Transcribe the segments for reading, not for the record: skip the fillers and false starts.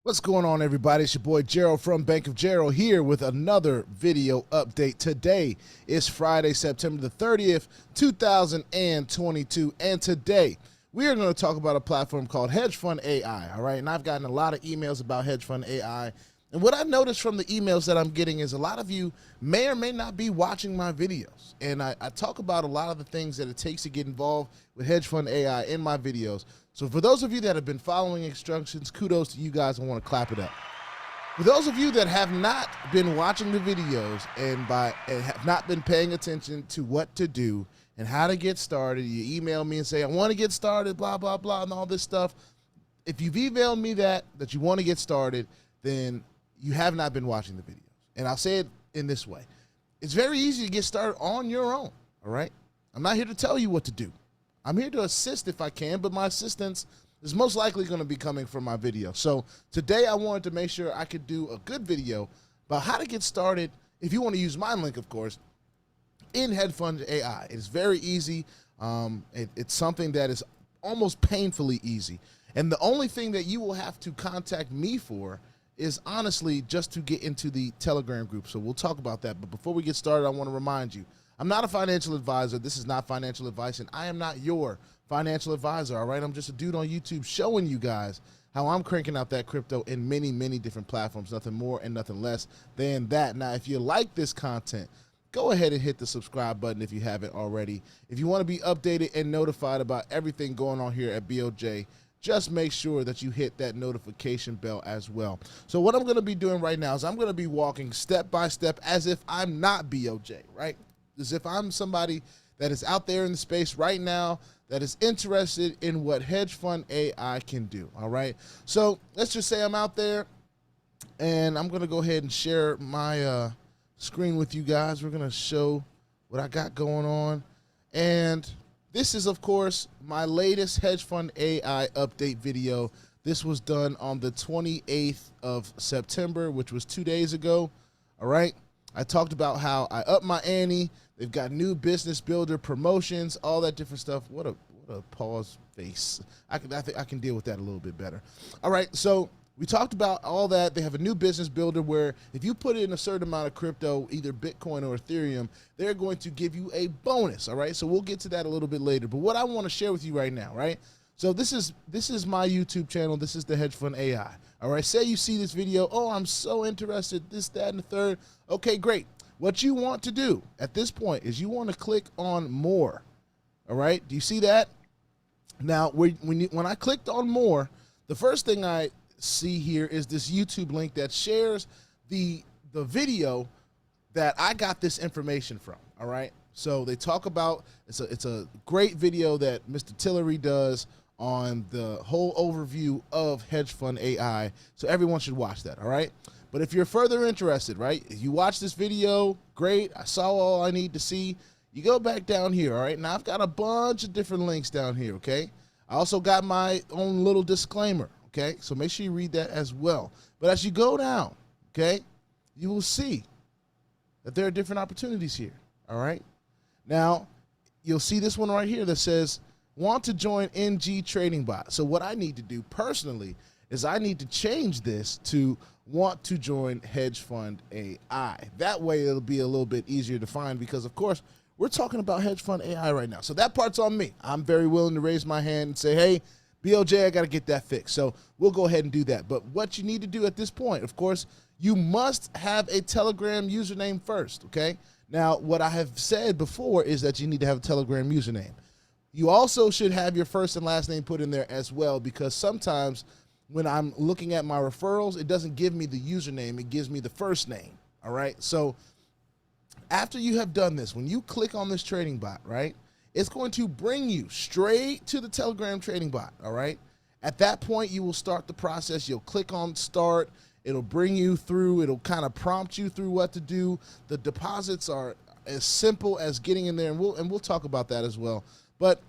What's going on, everybody? It's your boy Gerald from Bank of Gerald here with another video update. Today is Friday, September the 30th, 2022, and today we are going to talk about a platform called Hedgefund AI, all right? And I've gotten a lot of emails about Hedgefund AI, and what I noticed from the emails that I'm getting is a lot of you may or may not be watching my videos, and I talk about a lot of the things that it takes to get involved with Hedgefund AI in my videos. So for those of you that have been following instructions, kudos to you guys. I want to clap it up. For those of you that have not been watching the videos and have not been paying attention to what to do and how to get started, you email me and say, I want to get started, blah, blah, blah, and all this stuff. If you've emailed me that you want to get started, then you have not been watching the videos. And I'll say it in this way. It's very easy to get started on your own, all right? I'm not here to tell you what to do. I'm here to assist if I can, but my assistance is most likely going to be coming from my video. So today I wanted to make sure I could do a good video about how to get started, if you want to use my link, of course, in Hedgefund AI. It's very easy. It's something that is almost painfully easy. And the only thing that you will have to contact me for is honestly just to get into the Telegram group. So we'll talk about that. But before we get started, I want to remind you, I'm not a financial advisor. This is not financial advice, and I am not your financial advisor, all right? I'm just a dude on YouTube showing you guys how I'm cranking out that crypto in many, many different platforms, nothing more and nothing less than that. Now, if you like this content, go ahead and hit the subscribe button if you haven't already. If you want to be updated and notified about everything going on here at BOJ, just make sure that you hit that notification bell as well. So what I'm going to be doing right now is I'm going to be walking step by step as if I'm not BOJ, right? As if I'm somebody that is out there in the space right now that is interested in what Hedgefund AI can do, all right? So let's just say I'm out there, and I'm going to go ahead and share my screen with you guys. We're going to show what I got going on. And this is, of course, my latest Hedgefund AI update video. This was done on the 28th of September, which was 2 days ago, all right? I talked about how I upped my ante. They've got new business builder promotions, all that different stuff. What a pause face. I think I can deal with that a little bit better. All right, so we talked about all that. They have a new business builder where if you put in a certain amount of crypto, either Bitcoin or Ethereum, they're going to give you a bonus, all right? So we'll get to that a little bit later. But what I want to share with you right now, right? So this is my YouTube channel. This is the Hedgefund AI. All right, say you see this video, oh, I'm so interested, this, that, and the third. Okay, great. What you want to do at this point is you want to click on more. All right, do you see that? Now, when I clicked on more, the first thing I see here is this YouTube link that shares the video that I got this information from. All right, so they talk about it's a great video that Mr. Tillery does on the whole overview of Hedgefund AI, so everyone should watch that, all right? But if you're further interested, right, if you watch this video, great, I saw all I need to see, you go back down here, all right? Now, I've got a bunch of different links down here, okay? I also got my own little disclaimer, okay? So make sure you read that as well. But as you go down, okay, you will see that there are different opportunities here, all right? Now, you'll see this one right here that says, want to join NG Trading Bot. So what I need to do personally is I need to change this to want to join Hedgefund AI. That way it'll be a little bit easier to find because, of course, we're talking about Hedgefund AI right now. So that part's on me. I'm very willing to raise my hand and say, hey, BOJ, I got to get that fixed. So we'll go ahead and do that. But what you need to do at this point, of course, you must have a Telegram username first, okay? Now, what I have said before is that you need to have a Telegram username. You also should have your first and last name put in there as well because sometimes when I'm looking at my referrals, it doesn't give me the username. It gives me the first name, all right? So after you have done this, when you click on this trading bot, right, it's going to bring you straight to the Telegram trading bot, all right? At that point, you will start the process. You'll click on start. It'll bring you through. It'll kind of prompt you through what to do. The deposits are as simple as getting in there, and we'll talk about that as well. But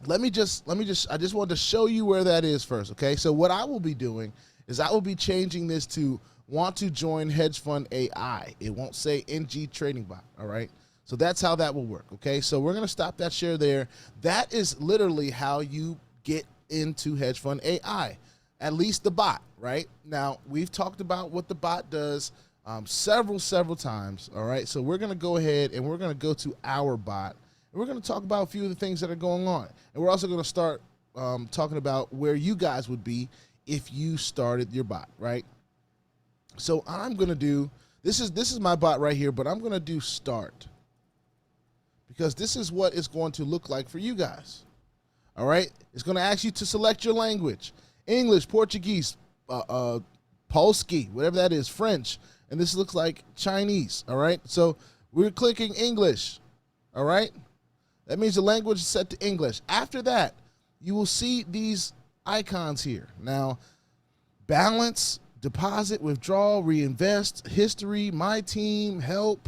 I just wanted to show you where that is first, okay? So what I will be doing is I will be changing this to want to join Hedgefund AI. It won't say NG Trading Bot, all right? So that's how that will work, okay? So we're going to stop that share there. That is literally how you get into Hedgefund AI. at least the bot, right? Now, we've talked about what the bot does several times, all right? So we're going to go ahead and we're going to go to our bot, and we're going to talk about a few of the things that are going on. And we're also going to start talking about where you guys would be if you started your bot, right? So I'm going to do, this is my bot right here, but I'm going to do start, because this is what it's going to look like for you guys, all right? It's going to ask you to select your language, English, Portuguese, Polski, whatever that is, French, and this looks like Chinese, all right? So we're clicking English, all right? That means the language is set to English. After that, you will see these icons here. Now, balance, deposit, withdrawal, reinvest, history, my team, help,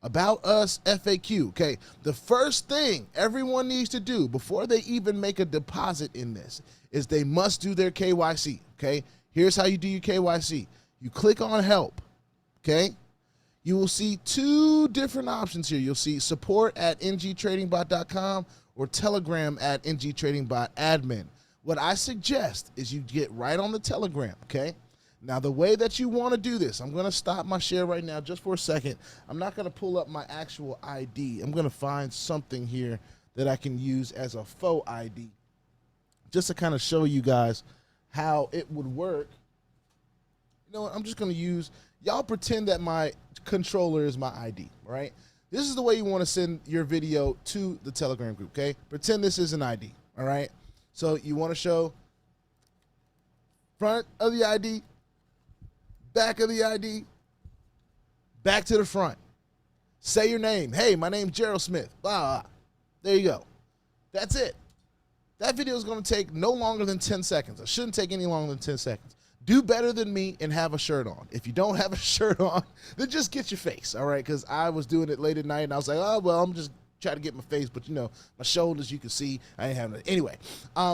about us, FAQ. Okay, the first thing everyone needs to do before they even make a deposit in this is they must do their KYC. Okay, here's how you do your KYC. You click on help. Okay, you will see two different options here. You'll see support at ngtradingbot.com or Telegram at ngtradingbotadmin. What I suggest is you get right on the Telegram. Okay. Now, the way that you want to do this, I'm going to stop my share right now just for a second. I'm not going to pull up my actual ID. I'm going to find something here that I can use as a faux ID just to kind of show you guys how it would work. You know what? I'm just going to use, y'all pretend that my controller is my ID, right? This is the way you want to send your video to the Telegram group, okay? Pretend this is an ID, all right? So you want to show front of the ID, back of the ID, back to the front. Say your name. Hey, my name's Gerald Smith. Blah, blah. There you go. That's it. That video is going to take no longer than 10 seconds. It shouldn't take any longer than 10 seconds. Do better than me and have a shirt on. If you don't have a shirt on, then just get your face, all right? Because I was doing it late at night, and I was like, oh, well, I'm just trying to get my face, but, you know, my shoulders, you can see, I ain't having it. Anyway,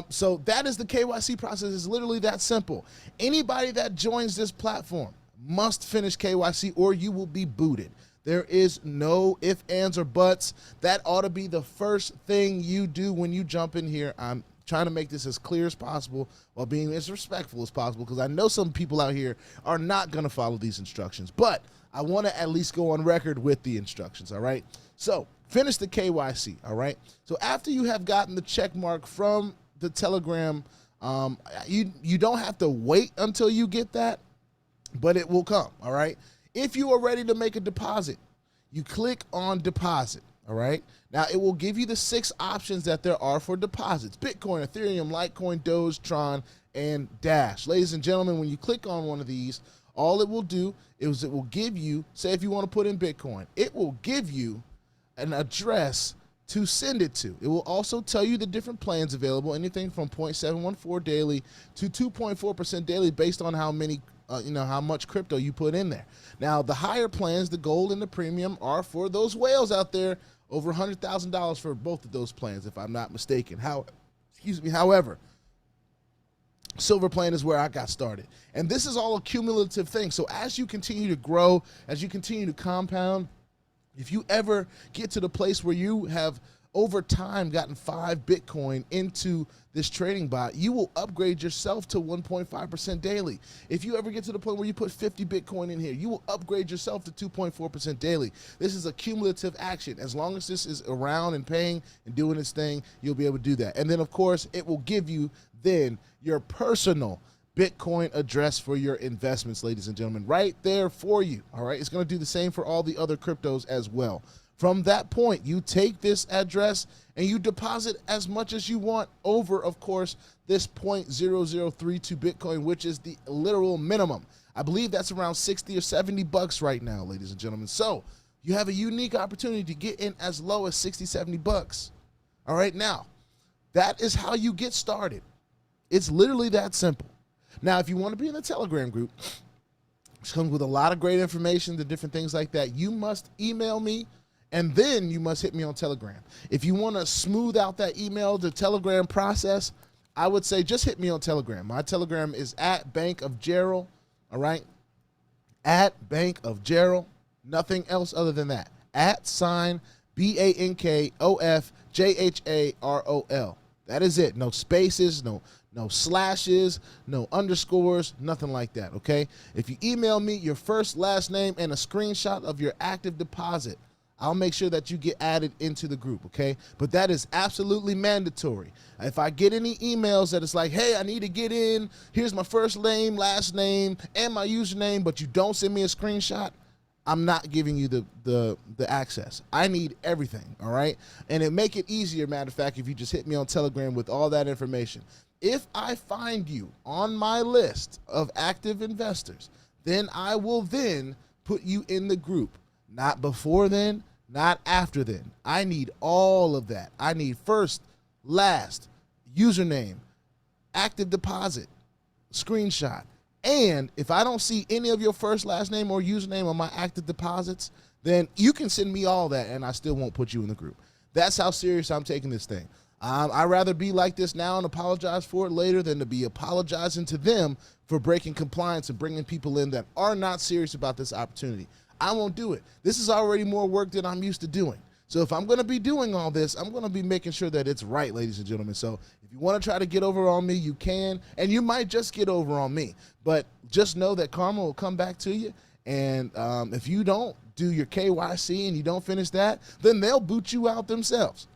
so that is the KYC process. It's literally that simple. Anybody that joins this platform must finish KYC or you will be booted. There is no ifs, ands, or buts. That ought to be the first thing you do when you jump in here. I'm trying to make this as clear as possible while being as respectful as possible, because I know some people out here are not going to follow these instructions, but I want to at least go on record with the instructions, all right? So finish the KYC, all right? So after you have gotten the check mark from the Telegram, you don't have to wait until you get that, but it will come, all right? If you are ready to make a deposit, you click on deposit, all right? Now, it will give you the 6 options that there are for deposits: Bitcoin, Ethereum, Litecoin, Doge, Tron, and Dash. Ladies and gentlemen, when you click on one of these, all it will do is it will give you, say if you want to put in Bitcoin, it will give you an address to send it to. It will also tell you the different plans available, anything from 0.714 daily to 2.4% daily based on how many how much crypto you put in there. Now, the higher plans, the gold and the premium, are for those whales out there, over $100,000 for both of those plans, if I'm not mistaken. However, silver plan is where I got started. And this is all a cumulative thing. So as you continue to grow, as you continue to compound, if you ever get to the place where you have over time gotten 5 Bitcoin into this trading bot, you will upgrade yourself to 1.5% daily. If you ever get to the point where you put 50 Bitcoin in here, you will upgrade yourself to 2.4% daily. This is a cumulative action. As long as this is around and paying and doing its thing, you'll be able to do that. And then, of course, it will give you then your personal Bitcoin address for your investments, ladies and gentlemen, right there for you, all right? It's going to do the same for all the other cryptos as well. From that point, you take this address and you deposit as much as you want over, of course, this 0.0032 Bitcoin, which is the literal minimum. I believe that's around 60 or 70 bucks right now, ladies and gentlemen. So you have a unique opportunity to get in as low as 60, 70 bucks. All right, now, that is how you get started. It's literally that simple. Now, if you want to be in the Telegram group, which comes with a lot of great information, the different things like that, you must email me, and then you must hit me on Telegram. If you want to smooth out that email, the Telegram process, I would say just hit me on Telegram. My Telegram is at Bank of Gerald, all right? At Bank of Gerald, nothing else other than that. At sign BANKOFJHAROL. That is it. No spaces, no no slashes, no underscores, nothing like that, okay? If you email me your first, last name, and a screenshot of your active deposit, I'll make sure that you get added into the group, okay? But that is absolutely mandatory. If I get any emails that it's like, hey, I need to get in, here's my first name, last name, and my username, but you don't send me a screenshot, I'm not giving you the access. I need everything, all right? And it make it easier, matter of fact, if you just hit me on Telegram with all that information. If I find you on my list of active investors, then I will then put you in the group. Not before then, not after then. I need all of that. I need first, last, username, active deposit, screenshot. And if I don't see any of your first, last name, or username on my active deposits, then you can send me all that and I still won't put you in the group. That's how serious I'm taking this thing. I'd rather be like this now and apologize for it later than to be apologizing to them for breaking compliance and bringing people in that are not serious about this opportunity. I won't do it. This is already more work than I'm used to doing. So if I'm going to be doing all this, I'm going to be making sure that it's right, ladies and gentlemen. So if you want to try to get over on me, you can, and you might just get over on me. But just know that karma will come back to you. And if you don't do your KYC and you don't finish that, then they'll boot you out themselves.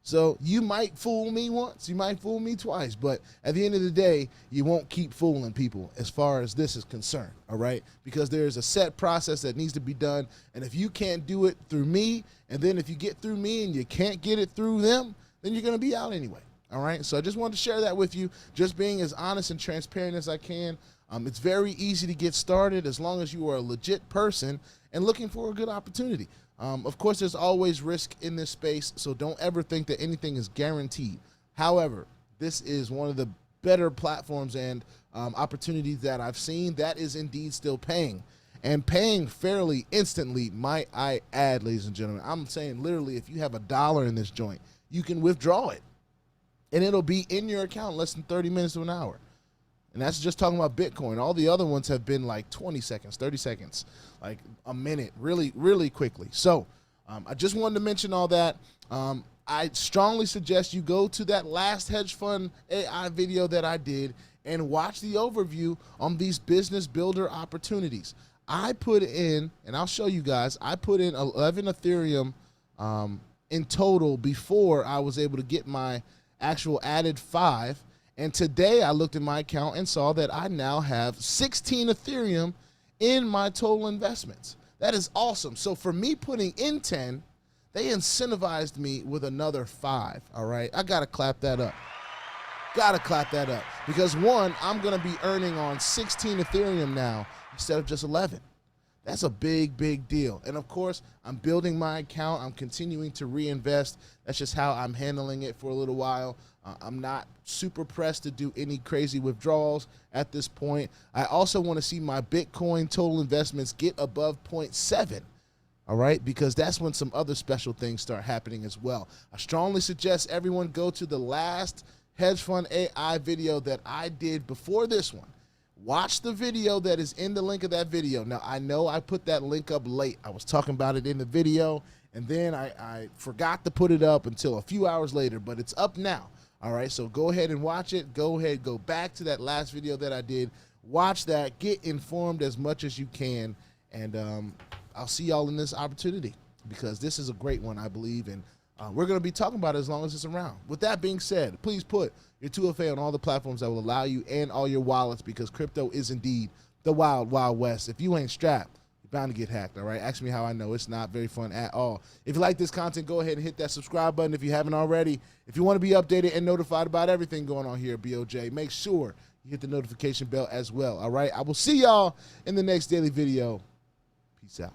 So you might fool me once, you might fool me twice, but at the end of the day, you won't keep fooling people as far as this is concerned, all right? Because there's a set process that needs to be done, and if you can't do it through me, and then if you get through me and you can't get it through them, then you're going to be out anyway, all right? So I just wanted to share that with you, just being as honest and transparent as I can. It's very easy to get started as long as you are a legit person and looking for a good opportunity. Of course, there's always risk in this space, so don't ever think that anything is guaranteed. However, this is one of the better platforms and opportunities that I've seen that is indeed still paying, and paying fairly instantly, might I add, ladies and gentlemen. I'm saying literally, if you have $1 in this joint, you can withdraw it, and it'll be in your account in less than 30 minutes to an hour. And that's just talking about Bitcoin. All the other ones have been like 20 seconds, 30 seconds, like a minute, really, really quickly. So I just wanted to mention all that. I strongly suggest you go to that last Hedgefund AI video that I did and watch the overview on these business builder opportunities. I put in, and I'll show you guys, I put in 11 Ethereum in total before I was able to get my actual added 5. And today I looked at my account and saw that I now have 16 Ethereum in my total investments. That is awesome. So for me putting in 10, they incentivized me with another 5, all right? I got to clap that up. Got to clap that up. Because one, I'm going to be earning on 16 Ethereum now instead of just 11. That's a big, big deal. And of course, I'm building my account. I'm continuing to reinvest. That's just how I'm handling it for a little while. I'm not super pressed to do any crazy withdrawals at this point. I also want to see my Bitcoin total investments get above 0.7, all right, because that's when some other special things start happening as well. I strongly suggest everyone go to the last Hedgefund AI video that I did before this one. Watch the video that is in the link of that video. Now, I know I put that link up late. I was talking about it in the video, and then I forgot to put it up until a few hours later, but it's up now. All right, so go ahead and watch it. Go ahead, go back to that last video that I did. Watch that. Get informed as much as you can, and I'll see y'all in this opportunity because this is a great one, I believe, and we're going to be talking about it as long as it's around. With that being said, please put your 2FA on all the platforms that will allow you and all your wallets because crypto is indeed the wild, wild west. If you ain't strapped, bound to get hacked, all right? Ask me how I know. It's not very fun at all. If you like this content, go ahead and hit that subscribe button if you haven't already. If you want to be updated and notified about everything going on here at BOJ, make sure you hit the notification bell as well, all right? I will see y'all in the next daily video. Peace out.